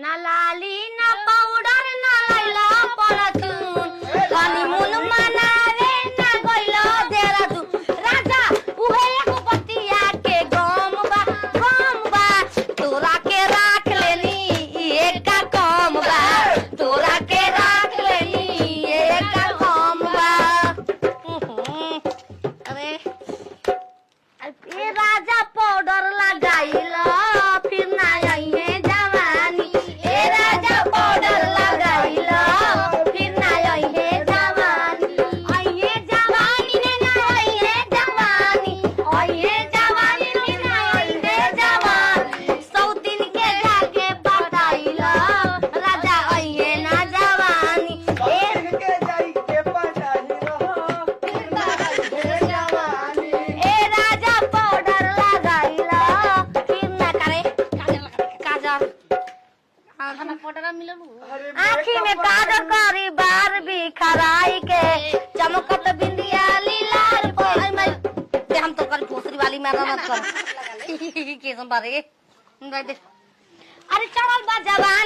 ना लाली ना पाउडर ना लैला परचून हनीमून मनावे ना गइलो देहरादून राजा उहे एगो बतिया के गम बा तोरा के राख लेनी एक का कम बा तोरा के राख लेनी एक का कम बा अरे ए राजा पाउडर लगाइला फिर ना आइए जवानी ए राजा पाउडर लगाइला फिर ना आइए जवानी ने ना आइए जवानी फिर ना आइए जवानी सौ दिन के जाके बताइला राजा आइए ना जवानी ए के जाई के पटाही रहो फिर ना आइए जवानी ए राजा पाउडर लगाइला फिर ना करे काजल खाना पाउडर मिलल आँखी में काजल करी बार भी खराई के चमकत बिंदिया लीलार पर मैं दे हम तो कर भोसरी वाली मेहनत कर के सम बारे अरे चढ़ल बा जवानी